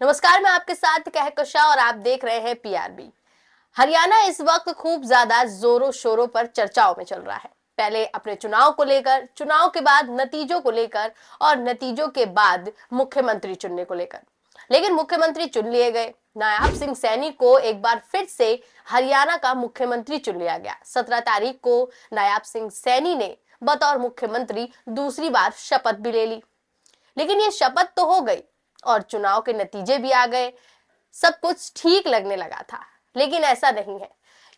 नमस्कार, मैं आपके साथ कहकशा और आप देख रहे हैं पीआरबी। हरियाणा इस वक्त खूब ज्यादा जोरों शोरों पर चर्चाओं में चल रहा है। पहले अपने चुनाव को लेकर, चुनाव के बाद नतीजों को लेकर और नतीजों के बाद मुख्यमंत्री चुनने को लेकर। लेकिन मुख्यमंत्री चुन लिए गए। नायाब सिंह सैनी को एक बार फिर से हरियाणा का मुख्यमंत्री चुन लिया गया। 17 तारीख को नायाब सिंह सैनी ने बतौर मुख्यमंत्री दूसरी बार शपथ भी ले ली। लेकिन ये शपथ तो हो गई और चुनाव के नतीजे भी आ गए, सब कुछ ठीक लगने लगा था। लेकिन ऐसा नहीं है,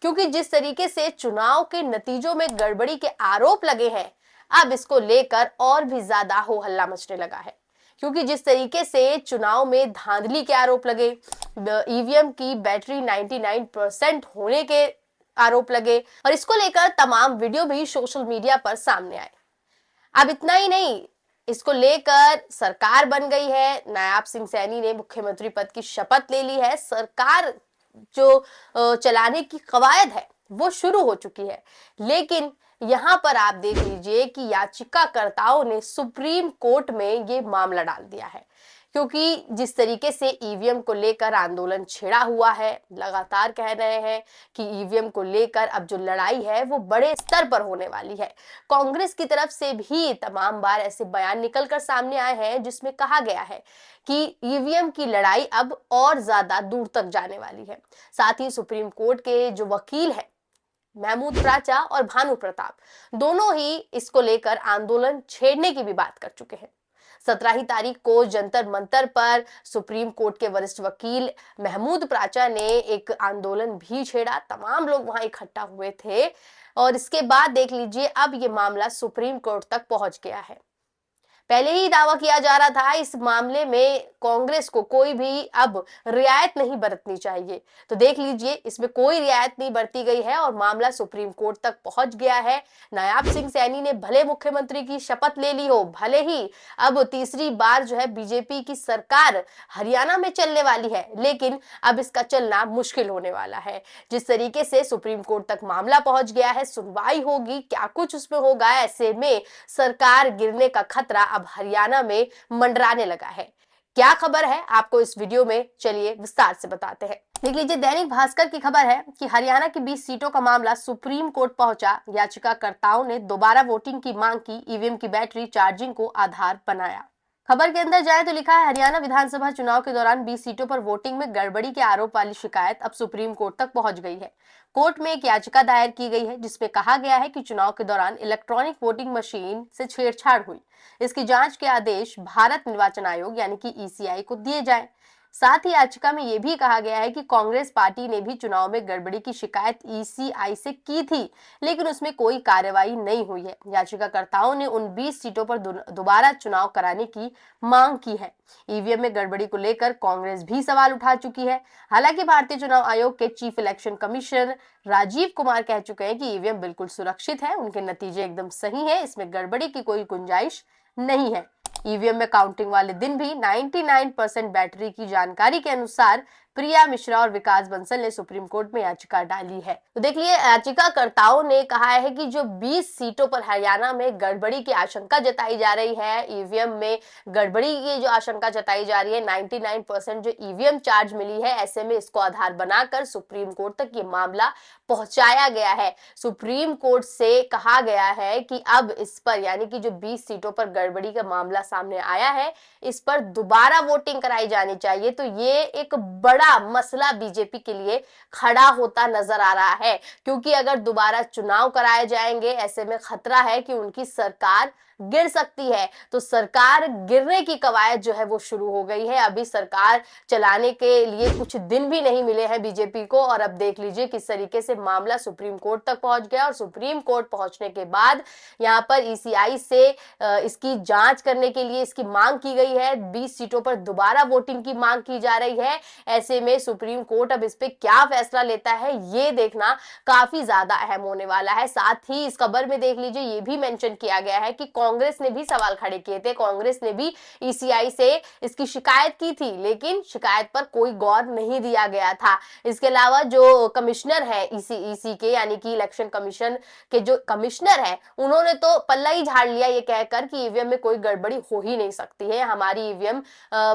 क्योंकि जिस तरीके से चुनाव के नतीजों में गड़बड़ी के आरोप लगे हैं, अब इसको लेकर और भी ज्यादा हो हल्ला मचने लगा है। क्योंकि जिस तरीके से चुनाव में धांधली के आरोप लगे, ईवीएम की बैटरी 99% होने के आरोप लगे और इसको लेकर तमाम वीडियो भी सोशल मीडिया पर सामने आए। अब इतना ही नहीं, इसको लेकर सरकार बन गई है। नायाब सिंह सैनी ने मुख्यमंत्री पद की शपथ ले ली है। सरकार जो चलाने की कवायद है वो शुरू हो चुकी है। लेकिन यहां पर आप देख लीजिए कि याचिकाकर्ताओं ने सुप्रीम कोर्ट में ये मामला डाल दिया है, क्योंकि जिस तरीके से ईवीएम को लेकर आंदोलन छिड़ा हुआ है, लगातार कह रहे हैं कि ईवीएम को लेकर अब जो लड़ाई है वो बड़े स्तर पर होने वाली है। कांग्रेस की तरफ से भी तमाम बार ऐसे बयान निकलकर सामने आए हैं जिसमें कहा गया है कि ईवीएम की लड़ाई अब और ज्यादा दूर तक जाने वाली है। साथ ही सुप्रीम कोर्ट के जो वकील है महमूद प्राचा और भानु प्रताप, दोनों ही इसको लेकर आंदोलन छेड़ने की भी बात कर चुके हैं। 17 तारीख को जंतर मंतर पर सुप्रीम कोर्ट के वरिष्ठ वकील महमूद प्राचा ने एक आंदोलन भी छेड़ा। तमाम लोग वहां इकट्ठा हुए थे और इसके बाद देख लीजिए अब ये मामला सुप्रीम कोर्ट तक पहुंच गया है। पहले ही दावा किया जा रहा था इस मामले में कांग्रेस को कोई भी अब रियायत नहीं बरतनी चाहिए, तो देख लीजिए इसमें कोई रियायत नहीं बरती गई है और मामला सुप्रीम कोर्ट तक पहुंच गया है। नायाब सिंह सैनी ने भले मुख्यमंत्री की शपथ ले ली हो, भले ही अब तीसरी बार जो है बीजेपी की सरकार हरियाणा में चलने वाली है, लेकिन अब इसका चलना मुश्किल होने वाला है। जिस तरीके से सुप्रीम कोर्ट तक मामला पहुंच गया है, सुनवाई होगी, क्या कुछ उसमें होगा, ऐसे में सरकार गिरने का खतरा अब हरियाणा में मंडराने लगा है। क्या खबर है आपको इस वीडियो में, चलिए विस्तार से बताते हैं। देख लीजिए, दैनिक भास्कर की खबर है कि हरियाणा की 20 सीटों का मामला सुप्रीम कोर्ट पहुंचा। याचिकाकर्ताओं ने दोबारा वोटिंग की मांग की, ईवीएम की बैटरी चार्जिंग को आधार बनाया। खबर के अंदर जाए तो लिखा है, हरियाणा विधानसभा चुनाव के दौरान 20 सीटों पर वोटिंग में गड़बड़ी के आरोप वाली शिकायत अब सुप्रीम कोर्ट तक पहुंच गई है। कोर्ट में एक याचिका दायर की गई है जिसमें कहा गया है कि चुनाव के दौरान इलेक्ट्रॉनिक वोटिंग मशीन से छेड़छाड़ हुई। इसकी जांच के आदेश भारत निर्वाचन आयोग यानी कि ईसीआई को दिए जाएं। साथ ही याचिका में यह भी कहा गया है कि कांग्रेस पार्टी ने भी चुनाव में गड़बड़ी की शिकायत ईसीआई से की थी, लेकिन उसमें कोई कार्रवाई नहीं हुई है। याचिकाकर्ताओं ने उन 20 सीटों पर दोबारा चुनाव कराने की मांग की है। ईवीएम में गड़बड़ी को लेकर कांग्रेस भी सवाल उठा चुकी है। हालांकि भारतीय चुनाव आयोग के chief election commissioner Rajiv Kumar कह चुके हैं कि ईवीएम बिल्कुल सुरक्षित है, उनके नतीजे एकदम सही है, इसमें गड़बड़ी की कोई गुंजाइश नहीं है। ईवीएम में काउंटिंग वाले दिन भी 99% बैटरी की जानकारी के अनुसार प्रिया मिश्रा और विकास बंसल ने सुप्रीम कोर्ट में याचिका डाली है। तो देख लिए, याचिकाकर्ताओं ने कहा है कि जो 20 सीटों पर हरियाणा में गड़बड़ी की आशंका जताई जा रही है, ईवीएम में गड़बड़ी की जो आशंका जताई जा रही है, 99% जो ईवीएम चार्ज मिली है, ऐसे में इसको आधार बनाकर सुप्रीम कोर्ट तक ये मामला पहुंचाया गया है। सुप्रीम कोर्ट से कहा गया है कि अब इस पर, यानी कि जो 20 सीटों पर गड़बड़ी का मामला सामने आया है, इस पर दोबारा वोटिंग कराई जानी चाहिए। तो ये एक बड़ा मसला बीजेपी के लिए खड़ा होता नजर आ रहा है, क्योंकि अगर दोबारा चुनाव कराए जाएंगे, ऐसे में खतरा है कि उनकी सरकार गिर सकती है। तो सरकार गिरने की कवायद जो है वो शुरू हो गई है। अभी सरकार चलाने के लिए कुछ दिन भी नहीं मिले हैं बीजेपी को, और अब देख लीजिए किस तरीके से मामला सुप्रीम कोर्ट तक पहुंच गया। और सुप्रीम कोर्ट पहुंचने के बाद यहां पर ईसीआई से इसकी जांच करने के लिए इसकी मांग की गई है। 20 सीटों पर दोबारा वोटिंग की मांग की जा रही है। ऐसे में सुप्रीम कोर्ट अब इस पे क्या फैसला लेता है, ये देखना काफी ज्यादा अहम होने वाला है। साथ ही इस खबर में देख लीजिए, ये भी मेंशन किया गया है कि कांग्रेस ने भी सवाल खड़े किए थे, कांग्रेस ने भी ईसीआई से इसकी शिकायत की थी, लेकिन शिकायत पर कोई गौर नहीं दिया गया था। इसके अलावा जो कमिश्नर है ईसी के, यानी कि इलेक्शन कमीशन के जो कमिश्नर है, उन्होंने तो पल्ला ही झाड़ लिया ये कहकर कि ईवीएम में कोई गड़बड़ी हो ही नहीं सकती है, हमारी ईवीएम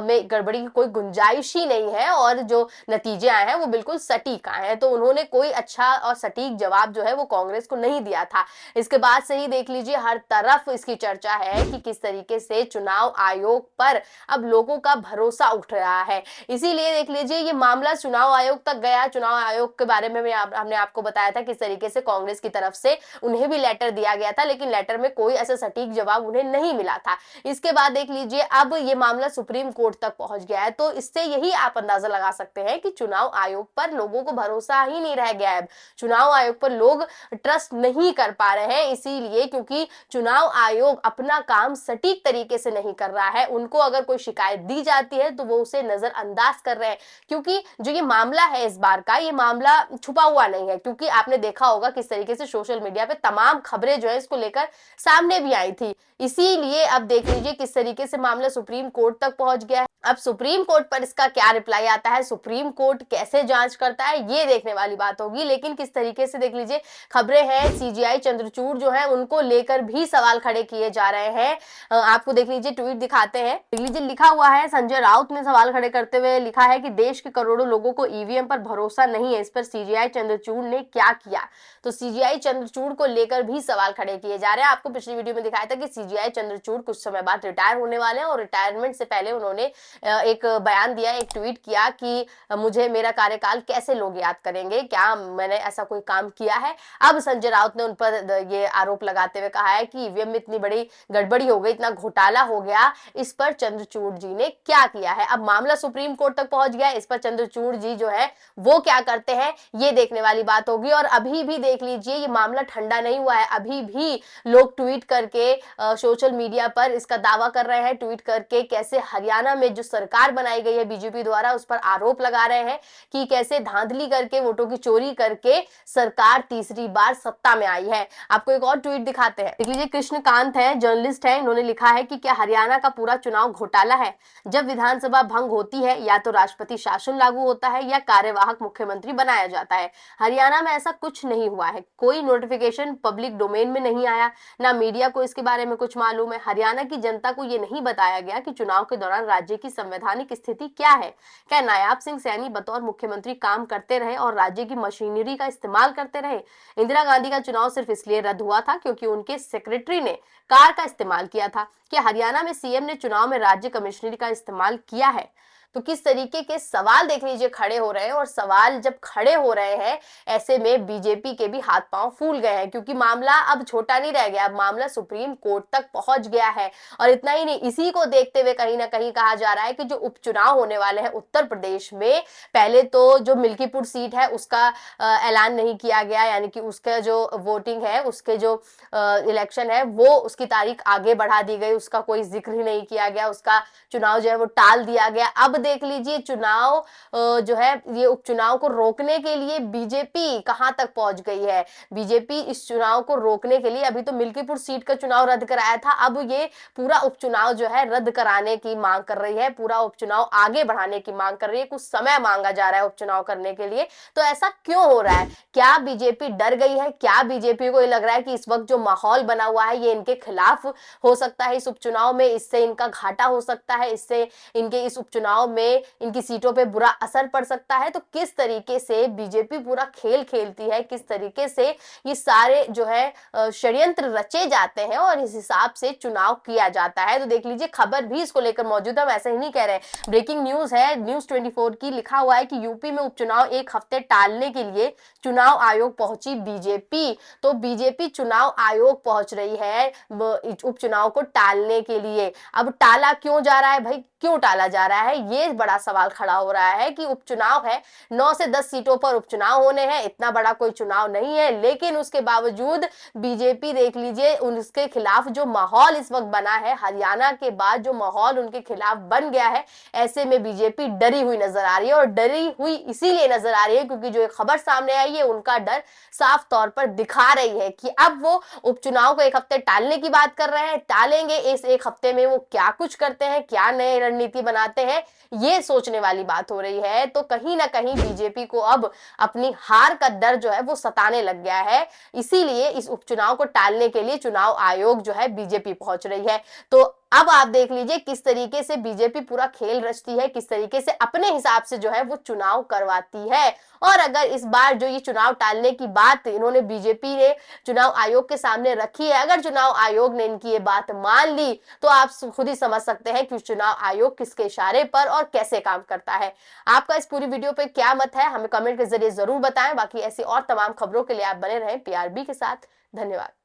में गड़बड़ी की कोई गुंजाइश ही नहीं है और जो नतीजे आए हैं वो बिल्कुल सटीक आए हैं। तो उन्होंने कोई अच्छा और सटीक जवाब जो है वो कांग्रेस को नहीं दिया था। इसके बाद से ही देख लीजिए हर तरफ इसकी चर्चा है कि किस तरीके से चुनाव आयोग पर अब लोगों का भरोसा उठ रहा है। इसीलिए देख लीजिए ये मामला चुनाव आयोग तक गया। चुनाव आयोग के बारे में हमने आपको बताया था किस तरीके से कांग्रेस की तरफ से उन्हें भी लेटर दिया गया था, लेकिन लेटर में कोई ऐसा सटीक जवाब उन्हें नहीं मिला था। इसके बाद देख लीजिए अब ये मामला सुप्रीम कोर्ट तक पहुंच गया है। तो इससे यही आप अंदाजा लगा सकते हैं कि चुनाव आयोग पर लोगों को भरोसा ही नहीं रह गया है। चुनाव आयोग पर लोग ट्रस्ट नहीं कर पा रहे हैं, इसीलिए क्योंकि चुनाव आयोग अपना काम सटीक तरीके से नहीं कर रहा है। उनको अगर कोई शिकायत दी जाती है तो वो उसे नजरअंदाज कर रहे हैं, क्योंकि जो ये मामला है इस बार का, ये मामला छुपा हुआ नहीं है। क्योंकि आपने देखा होगा किस तरीके से सोशल मीडिया पे तमाम खबरें जो है इसको लेकर सामने भी आई थी। इसीलिए अब देख लीजिए किस तरीके से मामला सुप्रीम कोर्ट तक पहुंच गया है। अब सुप्रीम कोर्ट पर इसका क्या रिप्लाई आता है, सुप्रीम कोर्ट कैसे जांच करता है, ये देखने वाली बात होगी। लेकिन किस तरीके से देख लीजिए खबरें हैं, सीजीआई चंद्रचूड़ जो है उनको लेकर भी सवाल खड़े किए जा रहे हैं। आपको देख लीजिए ट्वीट दिखाते हैं, देख लीजिए लिखा हुआ है, संजय राउत ने सवाल खड़े करते हुए लिखा है कि देश के करोड़ों लोगों को ईवीएम पर भरोसा नहीं है, इस पर सीजीआई चंद्रचूड़ ने क्या किया। तो सीजीआई चंद्रचूड़ को लेकर भी सवाल खड़े किए जा रहे हैं। आपको पिछली वीडियो में दिखाया था कि सीजीआई चंद्रचूड़ कुछ समय बाद रिटायर होने वाले हैं और रिटायरमेंट से पहले उन्होंने एक बयान दिया, एक ट्वीट किया कि मुझे मेरा कार्यकाल कैसे लोग याद करेंगे, क्या मैंने ऐसा कोई काम किया है। अब संजय राउत ने उन पर ये आरोप लगाते हुए कहा है कि ईवीएम में इतनी बड़ी गड़बड़ी हो गई, इतना घोटाला हो गया, इस पर चंद्रचूड़ जी ने क्या किया है। अब मामला सुप्रीम कोर्ट तक पहुंच गया, इस पर चंद्रचूड़ जी जो है वो क्या करते हैं ये देखने वाली बात होगी। और अभी भी देख लीजिए ये मामला ठंडा नहीं हुआ है, अभी भी लोग ट्वीट करके सोशल मीडिया पर इसका दावा कर रहे हैं, ट्वीट करके कैसे हरियाणा में जो सरकार बनाई गई है बीजेपी द्वारा उस पर आरोप लगा रहे हैं कि कैसे धांधली करके, वोटों की चोरी करके सरकार तीसरी बार सत्ता में आई है। आपको एक और ट्वीट दिखाते हैं, देख लीजिए कृष्णकांत है, जर्नलिस्ट है, इन्होंने लिखा है कि क्या हरियाणा का पूरा चुनाव घोटाला है। जब विधानसभा भंग होती है या तो राष्ट्रपति शासन लागू होता है या कार्यवाहक मुख्यमंत्री बनाया जाता है। हरियाणा में ऐसा कुछ नहीं हुआ है, कोई नोटिफिकेशन पब्लिक डोमेन में नहीं आया, ना मीडिया को इसके बारे में कुछ मालूम है। हरियाणा की जनता को ये नहीं बताया गया कि चुनाव के दौरान राज्य की संवैधानिक स्थिति क्या है। क्या नायाब सिंह सैनी बतौर मुख्यमंत्री काम करते रहे और राज्य की मशीनरी का इस्तेमाल करते रहे। इंदिरा गांधी का चुनाव सिर्फ इसलिए रद्द हुआ था क्योंकि उनके सेक्रेटरी ने कार का इस्तेमाल किया था। क्या हरियाणा में सीएम ने चुनाव में राज्य कमिश्नरी का इस्तेमाल किया है। तो किस तरीके के सवाल देख लीजिए खड़े हो रहे हैं, और सवाल जब खड़े हो रहे हैं ऐसे में बीजेपी के भी हाथ पांव फूल गए हैं, क्योंकि मामला अब छोटा नहीं रह गया, अब मामला सुप्रीम कोर्ट तक पहुंच गया है। और इतना ही नहीं, इसी को देखते हुए कहीं ना कहीं कहा जा रहा है कि जो उपचुनाव होने वाले हैं उत्तर प्रदेश में, पहले तो जो मिल्कीपुर सीट है उसका ऐलान नहीं किया गया, यानी कि उसका जो वोटिंग है, उसके जो इलेक्शन है वो उसकी तारीख आगे बढ़ा दी गई, उसका कोई जिक्र ही नहीं किया गया, उसका चुनाव जो है वो टाल दिया गया। अब देख लीजिए चुनाव जो है ये उपचुनाव को रोकने के लिए बीजेपी कहां तक पहुंच गई है। बीजेपी इस चुनाव को रोकने के लिए अभी तो मिल्कीपुर सीट का चुनाव रद्द कराया था, अब ये पूरा उपचुनाव जो है रद्द कराने की मांग कर रही है, पूरा उपचुनाव आगे बढ़ाने की मांग कर रही है, कुछ समय मांगा जा रहा है उपचुनाव करने के लिए। तो ऐसा क्यों हो रहा है, क्या बीजेपी डर गई है, क्या बीजेपी को ये लग रहा है कि इस वक्त जो माहौल बना हुआ है ये इनके खिलाफ हो सकता है इस उपचुनाव में, इससे इनका घाटा हो सकता है, इससे इनके इस उपचुनाव में इनकी सीटों पे बुरा असर पड़ सकता है। तो किस तरीके से बीजेपी पूरा खेल खेलती है, किस तरीके से ये सारे जो है षड्यंत्र रचे जाते हैं और इस हिसाब से चुनाव किया जाता है। तो देख लीजिए खबर भी इसको लेकर मौजूद है, हम ऐसे ही नहीं कह रहे, ब्रेकिंग न्यूज है न्यूज 24 की, लिखा हुआ है कि यूपी में उपचुनाव एक हफ्ते टालने के लिए चुनाव आयोग पहुंची बीजेपी। तो बीजेपी चुनाव आयोग पहुंच रही है उपचुनाव को टालने के लिए। अब टाला क्यों जा रहा है भाई, क्यों टाला जा रहा है ये बड़ा सवाल खड़ा हो रहा है कि उपचुनाव है, 9 से 10 सीटों पर उपचुनाव होने हैं, इतना बड़ा कोई चुनाव नहीं है, लेकिन उसके बावजूद बीजेपी देख लीजिए उसके खिलाफ जो माहौल इस वक्त बना है, हरियाणा के बाद जो माहौल उनके खिलाफ बन गया है, ऐसे में बीजेपी डरी हुई नजर आ रही है। और डरी हुई इसीलिए नजर आ रही है क्योंकि जो एक खबर सामने आई है उनका डर साफ तौर पर दिखा रही है कि अब वो उपचुनाव को एक हफ्ते टालने की बात कर रहे हैं। टालेंगे, इस एक हफ्ते में वो क्या कुछ करते हैं, क्या नए रणनीति बनाते हैं, ये सोचने वाली बात हो रही है। तो कहीं ना कहीं बीजेपी को अब अपनी हार का डर जो है वो सताने लग गया है, इसीलिए इस उपचुनाव को टालने के लिए चुनाव आयोग जो है बीजेपी पहुंच रही है। तो अब आप देख लीजिए किस तरीके से बीजेपी पूरा खेल रचती है, किस तरीके से अपने हिसाब से जो है वो चुनाव करवाती है। और अगर इस बार जो ये चुनाव टालने की बात इन्होंने बीजेपी ने चुनाव आयोग के सामने रखी है, अगर चुनाव आयोग ने इनकी ये बात मान ली तो आप खुद ही समझ सकते हैं कि चुनाव आयोग किसके इशारे पर और कैसे काम करता है। आपका इस पूरी वीडियो पे क्या मत है, हमें कमेंट के जरिए जरूर बताएं। बाकी ऐसी और तमाम खबरों के लिए आप बने रहें पीआरबी के साथ। धन्यवाद।